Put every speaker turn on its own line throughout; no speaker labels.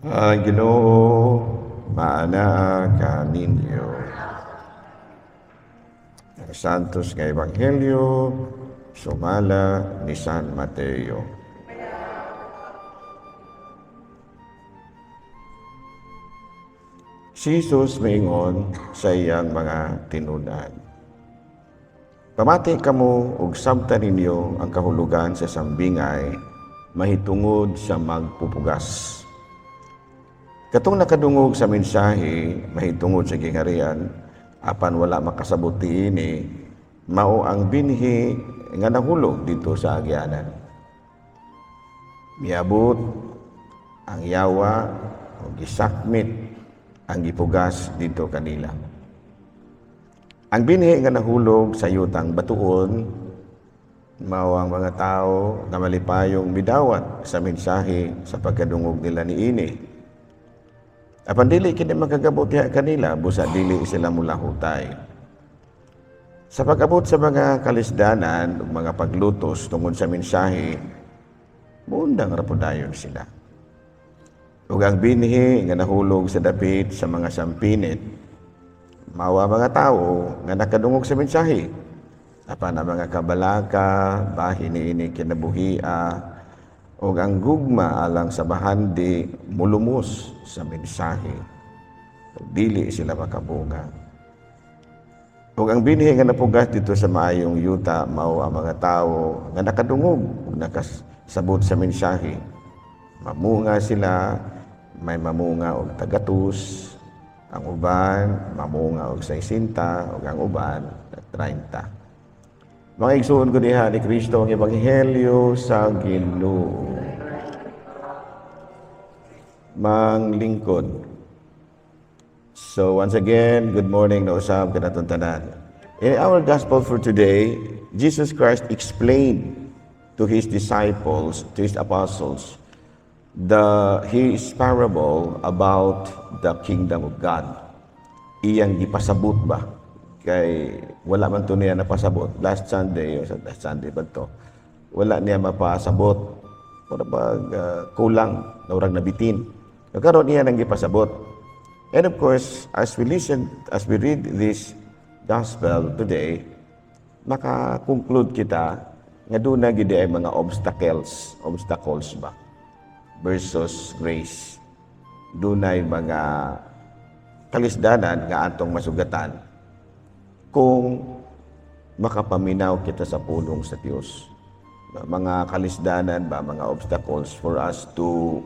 Ginoo, maana ka ninyo. Ang Santos nga Ebanghelyo, sumala ni San Mateo. Si Jesus maingon sa iyang mga tinunan. Pamati kamo ug sabtan ninyo ang kahulugan sa sambingay mahitungod sa magpupugas. Katong nakadungog sa mensahe mahitungod sa gingharian, apan wala makasabot ini, mao ang binhi nga nahulog dito sa agyanan. Miabot ang yawa o gisakmit ang gipugas dito kanila. Ang binhi nga nahulog sa yutang batuon, mao ang mga tao nga malipayong midawat sa mensahe sa pagkadungog nila niini. Apan dili kini makagabot diha kanila, busa dili sila mulahutay. Sa pag-abot sa mga kalisdanan ug mga paglutos tungod sa mensahe, muundang ra pud dayon sila. Ug ang binhi nga nahulog sa dapit sa mga sampinit, mao ang mga tawo nga nakadungog sa mensahe. Apan ang mga kabalaka, bahin niini kinabuhia, o ang gugma alang sa bahandi mulumos sa mensahe. Dili sila makabunga. O ang binhi nga napugas dito sa maayong yuta, mao ang mga tao nga nakadungog ug nakasabot sa mensahe. Mamunga sila, may mamunga og tagatus, ang uban mamunga og 60, ug ang uban 30. Mga igsoon ko diha ni Kristo ang Ebanghelyo sa Ginoo. Manglingkod. So once again, good morning na usab kanatong tanan. In our gospel for today, Jesus Christ explained to his disciples, to his apostles, his parable about the kingdom of God. Iyang gipasabot ba? Kay wala man to niya napasabot last Sunday ba to, wala niya mapasabot para pag kulang na urang nabitin, karon niya nang gipasabot. And of course, as we read this gospel today, maka-conclude kita nga doon gid ay mga obstacles ba versus grace. Doon ay mga kalisdanan nga atong masugatan kung makapaminaw kita sa pulong sa Diyos. Mga kalisdanan ba, mga obstacles for us to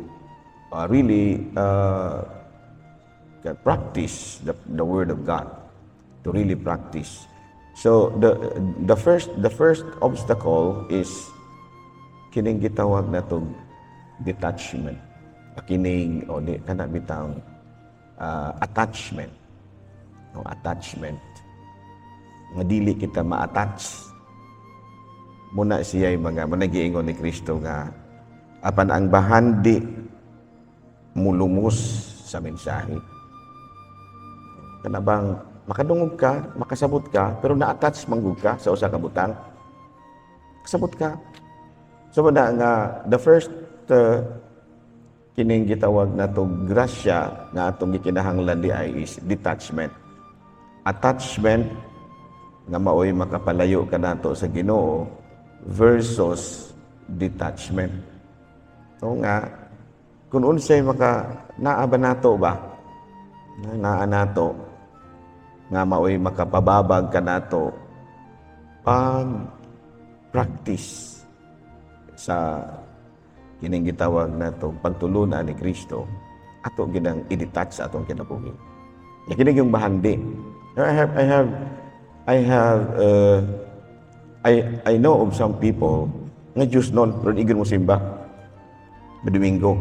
really practice the Word of God, to really practice. So the first obstacle is kining gitawag na to detachment. Kining o di kana bitang attachment. No, attachment. Nga dili kita ma-attach. Muna siya yung mga managiingon ni Kristo nga apan ang bahandi mulumos sa mensahe. Kanabang makadungog ka, makasabot ka, pero na-attach manggug ka sa usa ka butang. Kasabot ka. So nga the first kining gitawag na to grasya nga atong gikinahanglan di ay is detachment. Attachment nga maoy makapalayo ka nato sa Ginoo versus detachment. O nga, kung unsay naa ba nato ba? Naa nato nga maoy makapababag ka nato pag practice sa kining gitawag nato pagtulunan ni Kristo ato ginang i-detach sa atong kinabuhi. Kini yung bahandi. I know of some people nga Diyos nun, pero igin mo simba Domingo.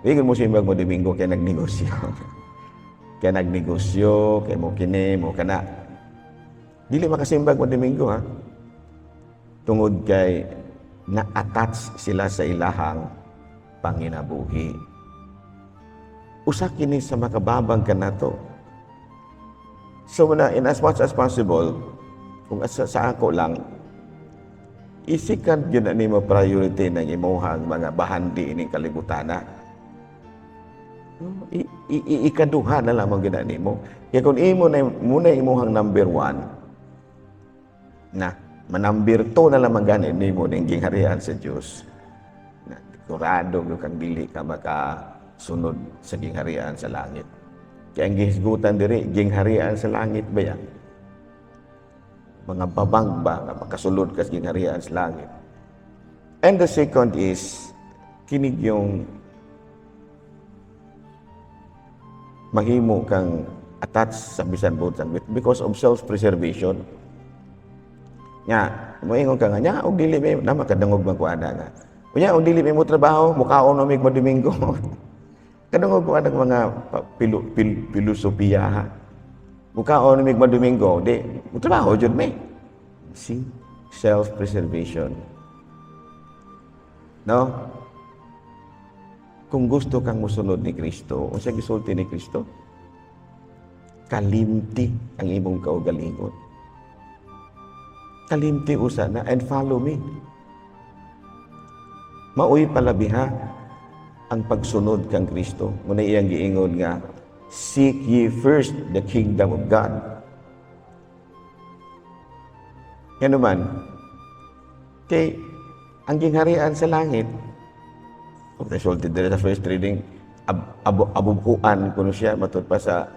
Igin mo simba mo Domingo kaya nagnegosyo. Kaya nagnegosyo, kaya mo kini, mo kana. Dili makasimbag mo Domingo ha. Tungod kay na-attach sila sa ilahang panginabuhi. Usa kini sa makababang ka nato. So in as much as possible, kung sa ako lang, isikan yun na nimo priority ng imuhang mga bahandi ining kalibutan na. Ikaduha na lamang ginani mo. Kaya kung imo na muna imuhang number 1, na manumber 2 na lamang gani nimo ning gingharian sa Dios. Na sigurado kang dili ka makasunod sa gingharian sa langit. Kaya ang gihisgutan diri, gingharian sa langit ba yan? Mga babang ba nga makasulod ka sa gingharian sa langit? And the second is, kinig yung mahimo kang attached sa bisan buot because of self-preservation. Nya, moingon ka nga, nya, og dili may, na makadangog magkuana nga. Nya, og dili may mo trabaho, mukaon na may Domingo. Kadangog ko anang mga filosofiya. Mukaon na may Domingo, di, mo trabaho jud may. See? Self-preservation. No? Kung gusto kang musunod ni Kristo, o siya gisulti ni Kristo, kalimti ang imong kaugalingon. Kalimti usa na, and follow me. Maoy palabiha ang pagsunod kang Kristo. Muna iyang giingon nga, seek ye first the kingdom of God. Yan naman, kay ang gingharian sa langit, resulted din sa first reading, abubuan kuno siya matod pa sa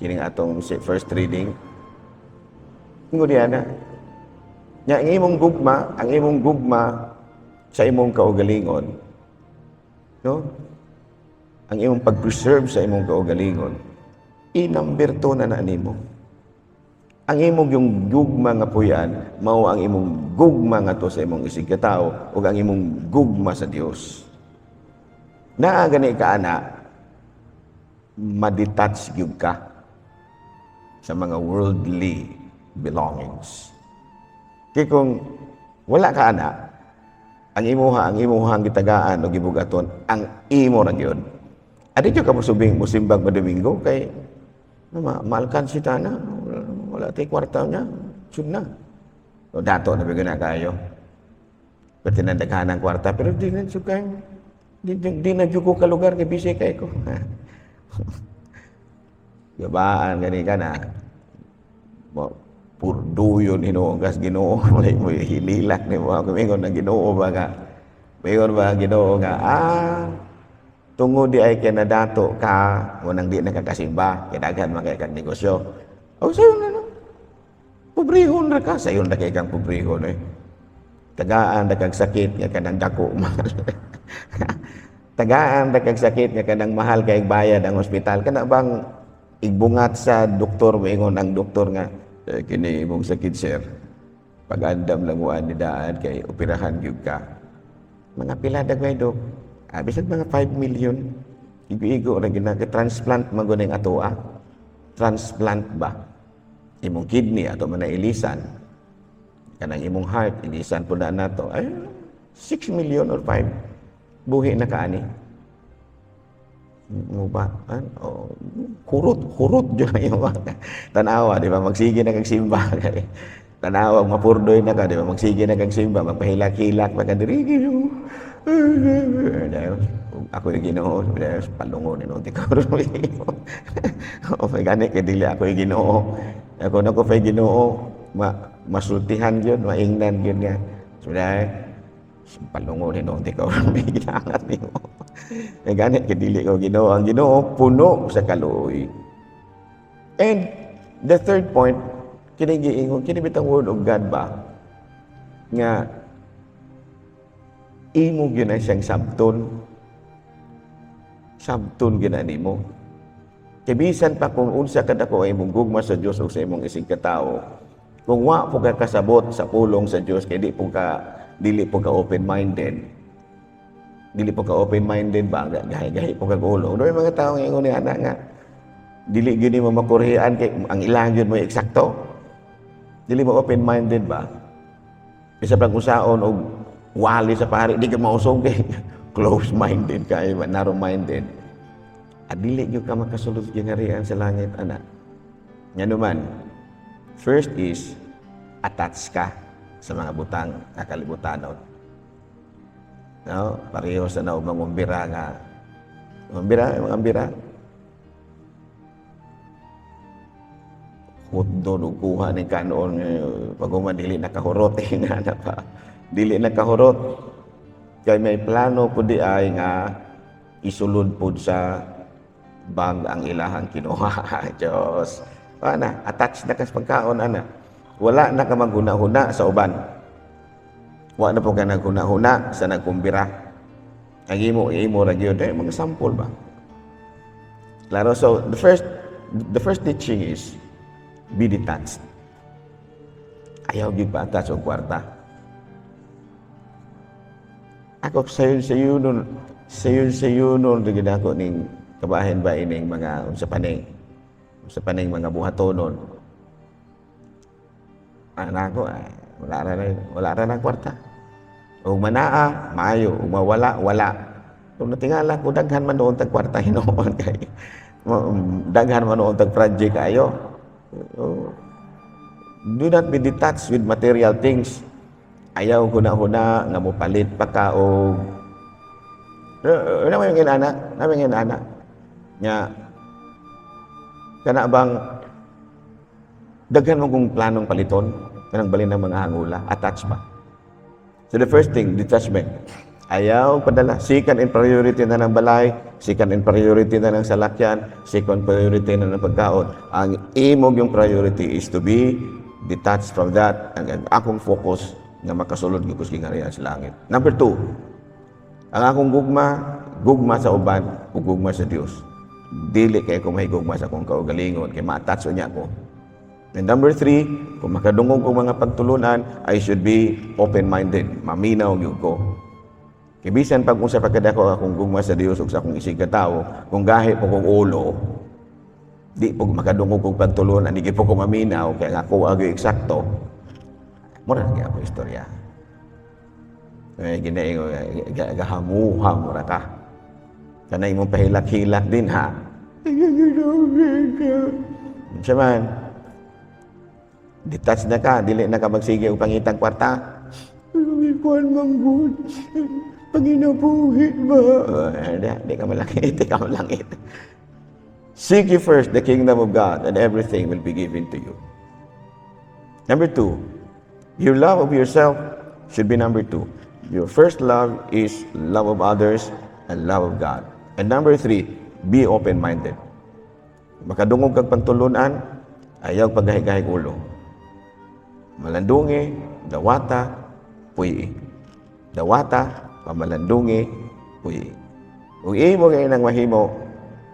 kining atong first reading. Ingon diya na, nya ang imong gugma sa imong kaugalingon, no? Ang imong pag-preserve sa imong kaugalingon, i-number 2 na nimo. Ang imong yung gugma nga puyan, mao ang imong gugma nga to sa imong isig katao ug ang imong gugma sa Dios. Naa gani ka ana, madetach gyud ka sa mga worldly belongings. Kaya kung wala ka ana, ang imuhang gitagaan o gibugaton, ang imo ra gyud. Adi jud ka musimbang Domingo kay maalkansi ta na, wala tay kwarta niya, sud na. O dato na bigyan na kayo. Pati na daghan ang kwarta, pero di na sud kayo. Di na jud ko ka lugar kay busy kay ko. Gabaan gani ka na. Purduyon Ginoo gas Ginoo wala mo hinilak ni mo ako mingon na Ginoo ba nga. Mingon ba Ginoo nga tungod di ay kinadato ka nang di nakakasimba kay daghan man kay kang negosyo. O sayo na no. Pobrehon ra ka sayo na kay kang pobrehon eh. Tagaan kag sakit nga kanang dako mahal. Tagaan kag sakit nga kanang mahal kay bayad ang ospital kana bang igbungat sa doktor moingon ang doktor nga kini imong sakit sir pag-andam lang mo ani daan kay operahan gyud ka mga pila dagway dok bisag mga 5 million igo-igo ra ginaka transplant man gud ning atoa transplant ba imong kidney ato man na ilisan kanang imong heart ilisan pud na nato ay 6 million or 5 buhi na kaani mo ba kurot jud ayo tanawa di ba magsige na kag simba tanawa mapurdoy na ka di ba magsige na kag simba magpahilak-hilak pa ka diri ako yung Ginoo palungon ni nung tikaw o may gani kay dili ako yung Ginoo ako na ko fay Ginoo masultihan yun maingnan yun nga sudah palungon ni nung tikaw may ginaangat ni mo may ganit kadili ko Ginoo ang Ginoo puno sa kaluoy. And the third point kinigiingon kini bitang word of God ba nga imo gyud na siyang sabton gyud nimo kay bisan pa kung unsa kadako ay imong gugma sa Dios o sa imong isig katao kung wa po ka kasabot sa pulong sa Dios kay dili po ka open-minded ba gahi po ka ulo do mga tawo nga ingon ni ana nga dili gyud mo makorehan kay ang ilang gyud mo eksakto dili mo open-minded ba bisa pag usaon og wali sa pari di ka mausog kay close-minded kay narrow-minded dili gyud ka makasulod gingharian sa langit ana nya naman first is attach ka sa mga butang nakalibutan no pareho sa naumangumbira nga Mga bira. Hutdo ug kuha ni kanon pag dili nakahurot nga na pa. Dili nakahurot. Kay may plano pud di ay nga isulod pud sa bag ang ilahang kinuha. Diyos. Ana, attach na kas pagkaon ana. Wala na ka maghuna-huna sa uban. Wa na po ka naghuna-huna sa nagkumbira. Ang imo ra gyud mga sample ba. Klaro, so the first teaching is be detached. Ayaw gyud pa attach og kwarta. Ako sayon nun gyud ako ning kabahin ba ining mga sa paning mga buhatonon. Ko wala ra na kwarta. Ug manaa maayo, ug mawala wala. Kung natingala ko daghan man doon tag kwarta hinoon kay daghan man doon tag project ayo. Do not be detached with material things. Ayaw huna-huna nga mopalit pa ka og naman yung inana nya kana bang daghan mo kung planong paliton kanang balin ng mga hangula, attach pa. So the first thing, detachment. Ayaw padala, second in priority na ng balay, second in priority na ng salakyan, second priority na ng pagkaon. Ang imog yung priority is to be detached from that. Ang akong focus nga makasulod ko kusking sa langit. Number 2, ang akong gugma sa uban ug gugma sa Dios. Dili kay ko may gugma sa akong kaugalingon kay ma-attach niya ko. And number 3, kung makadungog ko mga pagtulunan, I should be open-minded. Maminaw gyud ko. Kay bisan pag unsa pagkadako akong gugma sa Dios ug sa akong isig ka tawo, kung gahi po kong ulo, di po makadungog kong pagtulunan, di po ko maminaw kay ako agi eksakto. Mura na ako istorya. Ginaingo, gahamuhang mura ka. Kanay mong pahilak-hilak din ha. Siya man, detach na ka, dili na ka magsige o pangitang kwarta. Ikuan manggod, panginabuhit ba? Di ka malangit. Seek ye first the kingdom of God and everything will be given to you. Number 2, your love of yourself should be number 2. Your first love is love of others and love of God. And number 3, be open-minded. Makadungog kag pantulunan, ayaw paggahi-gahi ulo. Malandungi, dawata, puyi. Dawata, pamalandungi, puyi. Kung imo kayo nang mahimo,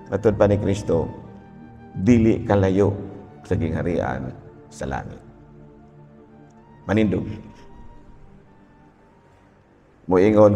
matod pa ni Kristo, dili kalayo sa gingharian sa langit. Manindog. Moingon